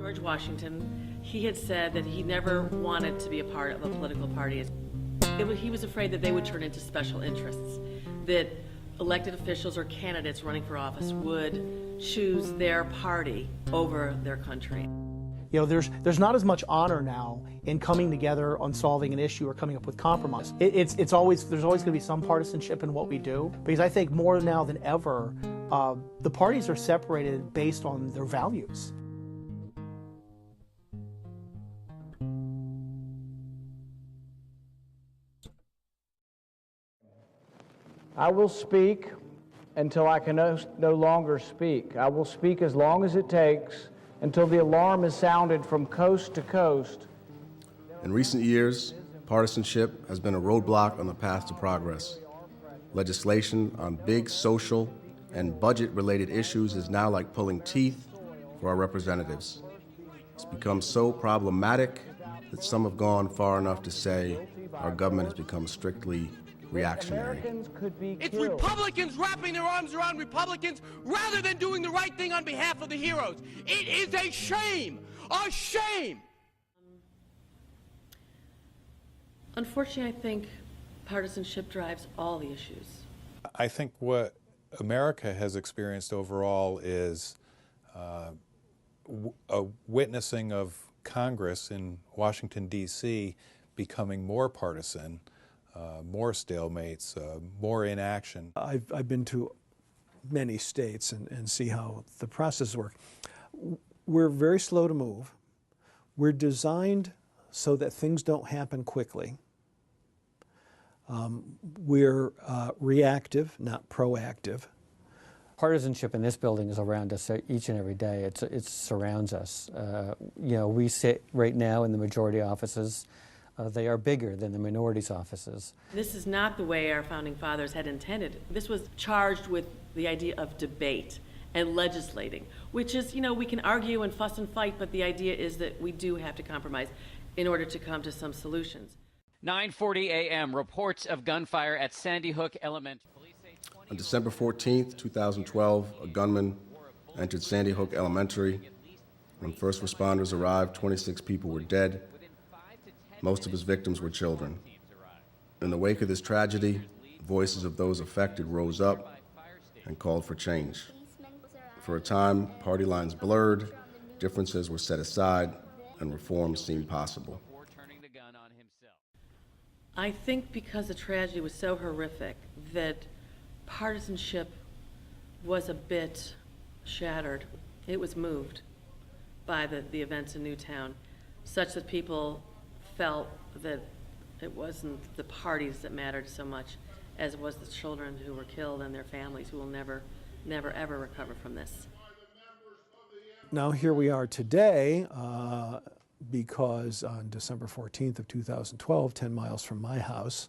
George Washington, he had said that he never wanted to be a part of a political party. He was afraid that they would turn into special interests, that elected officials or candidates running for office would choose their party over their country. You know, there's not as much honor now in coming together on solving an issue or coming up with compromise. There's always going to be some partisanship in what we do, because I think more now than ever, the parties are separated based on their values. I will speak until I can no longer speak. I will speak as long as it takes until the alarm is sounded from coast to coast. In recent years, partisanship has been a roadblock on the path to progress. Legislation on big social and budget-related issues is now like pulling teeth for our representatives. It's become so problematic that some have gone far enough to say our government has become strictly reactionary. It's Republicans wrapping their arms around Republicans rather than doing the right thing on behalf of the heroes. It is a shame! A shame! Unfortunately, I think partisanship drives all the issues. I think what America has experienced overall is a witnessing of Congress in Washington, D.C. becoming more partisan, more stalemates, more inaction. I've been to many states and see how the process works. We're very slow to move. We're designed so that things don't happen quickly. We're reactive, not proactive. Partisanship in this building is around us each and every day. It surrounds us. You know, we sit right now in the majority offices. They are bigger than the minorities' offices. This is not the way our founding fathers had intended. This was charged with the idea of debate and legislating, which is, you know, we can argue and fuss and fight, but the idea is that we do have to compromise in order to come to some solutions. 9:40 a.m. Reports of gunfire at Sandy Hook Elementary. On December 14th, 2012, a gunman entered Sandy Hook Elementary. When first responders arrived, 26 people were dead. Most of his victims were children. In the wake of this tragedy, voices of those affected rose up and called for change. For a time, party lines blurred, differences were set aside, and reform seemed possible. I think because the tragedy was so horrific that partisanship was a bit shattered. It was moved by the events in Newtown, such that people felt that it wasn't the parties that mattered so much as it was the children who were killed and their families who will never, ever recover from this. Now here we are today because on December 14th of 2012, 10 miles from my house,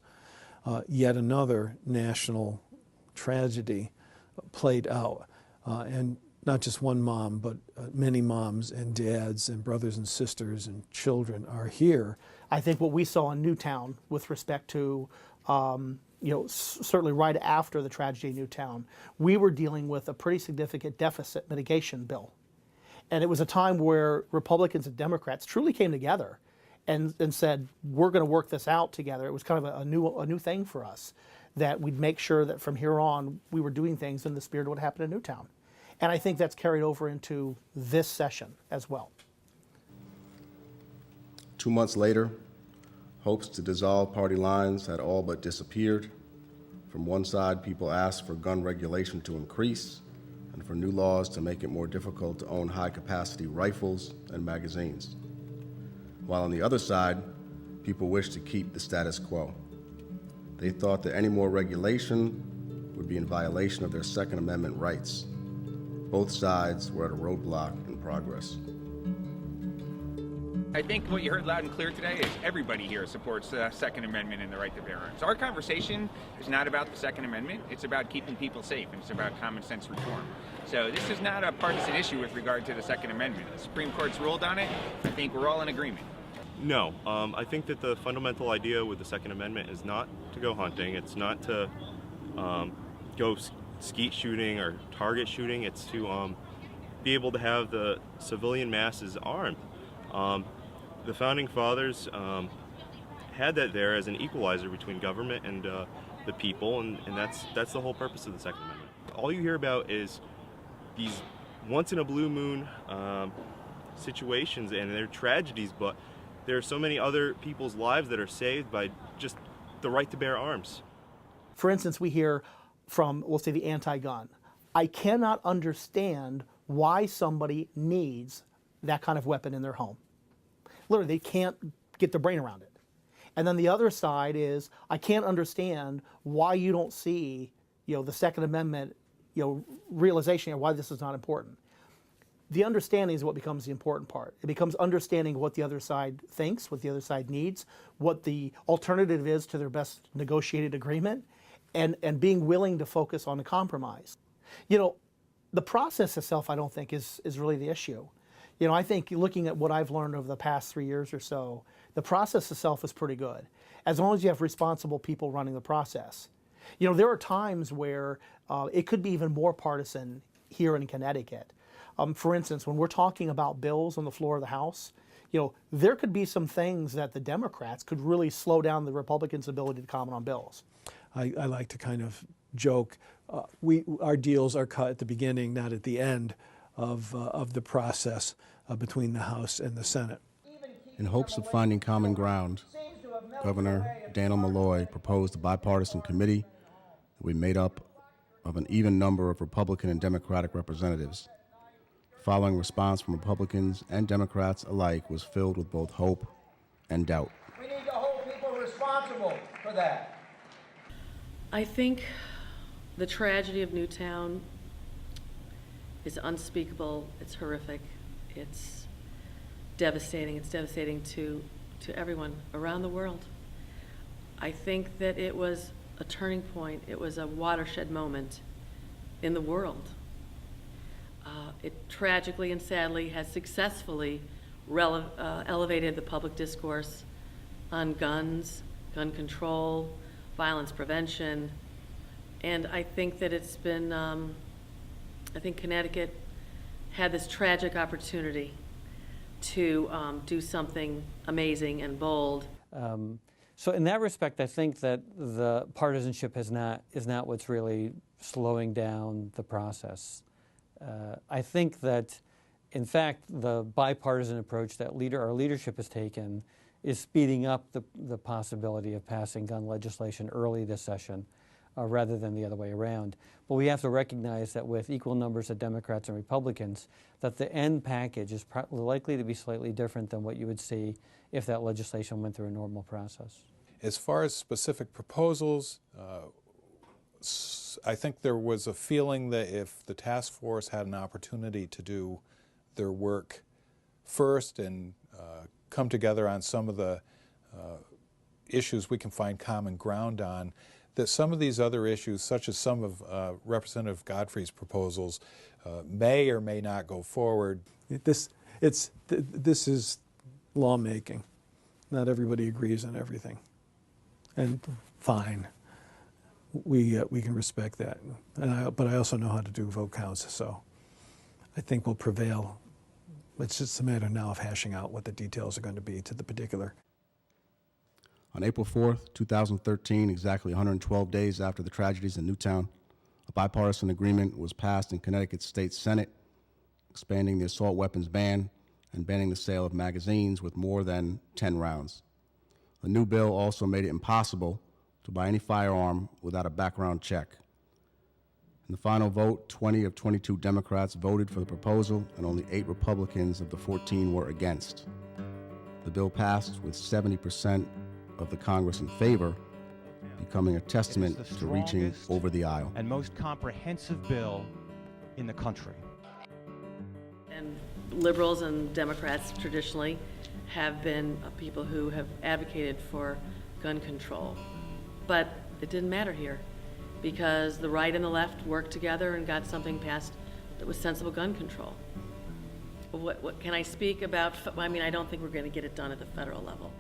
yet another national tragedy played out. And not just one mom, but many moms and dads and brothers and sisters and children are here. I think what we saw in Newtown with respect to, you know, certainly right after the tragedy in Newtown, we were dealing with a pretty significant deficit mitigation bill. And it was a time where Republicans and Democrats truly came together and said, we're going to work this out together. It was kind of a new thing for us, that we'd make sure that from here on we were doing things in the spirit of what happened in Newtown. And I think that's carried over into this session as well. 2 months later, hopes to dissolve party lines had all but disappeared. From one side, people asked for gun regulation to increase and for new laws to make it more difficult to own high-capacity rifles and magazines. While on the other side, people wished to keep the status quo. They thought that any more regulation would be in violation of their Second Amendment rights. Both sides were at a roadblock in progress. I think what you heard loud and clear today is everybody here supports the Second Amendment and the right to bear arms. Our conversation is not about the Second Amendment, it's about keeping people safe, and it's about common sense reform. So this is not a partisan issue with regard to the Second Amendment. The Supreme Court's ruled on it. I think we're all in agreement. No, I think that the fundamental idea with the Second Amendment is not to go hunting, it's not to go skeet shooting or target shooting, it's to be able to have the civilian masses armed. The Founding Fathers had that there as an equalizer between government and the people, and that's the whole purpose of the Second Amendment. All you hear about is these once-in-a-blue-moon situations, and they're tragedies, but there are so many other people's lives that are saved by just the right to bear arms. For instance, we hear from, we'll say, the anti-gun. I cannot understand why somebody needs that kind of weapon in their home. Literally, they can't get their brain around it. And then the other side is, I can't understand why you don't see, the Second Amendment, realization of why this is not important. The understanding is what becomes the important part. It becomes understanding what the other side thinks, what the other side needs, what the alternative is to their best negotiated agreement, and being willing to focus on a compromise. The process itself, I don't think, is really the issue. I think looking at what I've learned over the past 3 years or so, the process itself is pretty good, as long as you have responsible people running the process. There are times where it could be even more partisan here in Connecticut. For instance, when we're talking about bills on the floor of the House, there could be some things that the Democrats could really slow down the Republicans' ability to comment on bills. I like to kind of joke, our deals are cut at the beginning, not at the end of the process between the House and the Senate. In hopes of finding common ground, Governor Daniel Malloy proposed a bipartisan committee that we made up of an even number of Republican and Democratic representatives. Following response from Republicans and Democrats alike was filled with both hope and doubt. We need to hold people responsible for that. I think the tragedy of Newtown is unspeakable. It's horrific. It's devastating. It's devastating to everyone around the world. I think that it was a turning point. It was a watershed moment in the world. It tragically and sadly has successfully elevated the public discourse on guns, gun control, violence prevention, and I think that it's been, I think Connecticut had this tragic opportunity to do something amazing and bold. So in that respect, I think that the partisanship is not what's really slowing down the process. I think that, in fact, the bipartisan approach that our leadership has taken is speeding up the possibility of passing gun legislation early this session, rather than the other way around. But we have to recognize that with equal numbers of Democrats and Republicans, that the end package is likely to be slightly different than what you would see if that legislation went through a normal process. As far as specific proposals, I think there was a feeling that if the task force had an opportunity to do their work first and come together on some of the issues we can find common ground on, that some of these other issues, such as some of Representative Godfrey's proposals, may or may not go forward. This is lawmaking. Not everybody agrees on everything, and fine. We can respect that, but I also know how to do vote counts, so I think we'll prevail. It's just a matter now of hashing out what the details are going to be to the particular. On April 4th, 2013, exactly 112 days after the tragedies in Newtown, a bipartisan agreement was passed in Connecticut's state Senate, expanding the assault weapons ban and banning the sale of magazines with more than 10 rounds. The new bill also made it impossible to buy any firearm without a background check. In the final vote, 20 of 22 Democrats voted for the proposal, and only 8 Republicans of the 14 were against. The bill passed with 70% of the Congress in favor, becoming a testament to reaching over the aisle. And most comprehensive bill in the country. And liberals and Democrats traditionally have been people who have advocated for gun control. But it didn't matter here because the right and the left worked together and got something passed that was sensible gun control. What can I speak about? I mean, I don't think we're going to get it done at the federal level.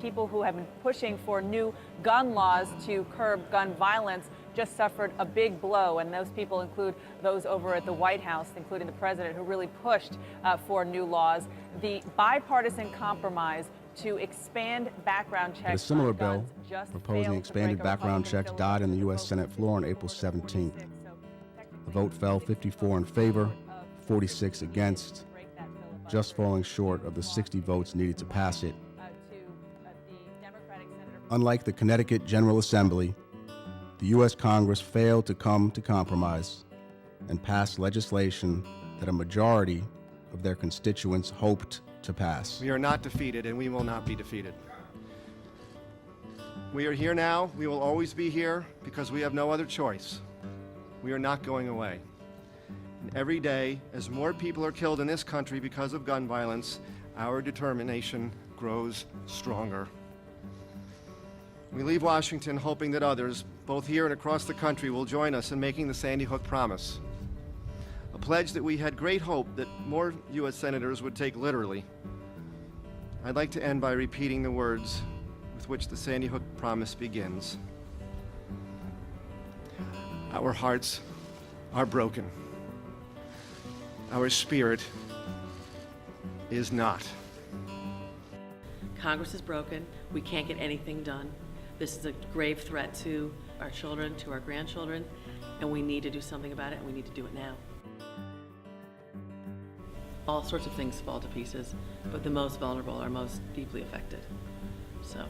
People who have been pushing for new gun laws to curb gun violence just suffered a big blow, and those people include those over at the White House, including the president, who really pushed for new laws. The bipartisan compromise to expand background checks. But a similar on guns bill just proposing failed to expanded break a background checks Republican died in the filibuster U.S. vote Senate floor on April 17th. The vote fell 54 in favor, 46 against, just falling short of the 60 votes needed to pass it. Unlike the Connecticut General Assembly, the U.S. Congress failed to come to compromise and pass legislation that a majority of their constituents hoped to pass. We are not defeated, and we will not be defeated. We are here now. We will always be here because we have no other choice. We are not going away. And every day, as more people are killed in this country because of gun violence, our determination grows stronger. We leave Washington hoping that others, both here and across the country, will join us in making the Sandy Hook promise. A pledge that we had great hope that more U.S. senators would take literally. I'd like to end by repeating the words with which the Sandy Hook promise begins. Our hearts are broken. Our spirit is not. Congress is broken. We can't get anything done. This is a grave threat to our children, to our grandchildren, and we need to do something about it, and we need to do it now. All sorts of things fall to pieces, but the most vulnerable are most deeply affected. So.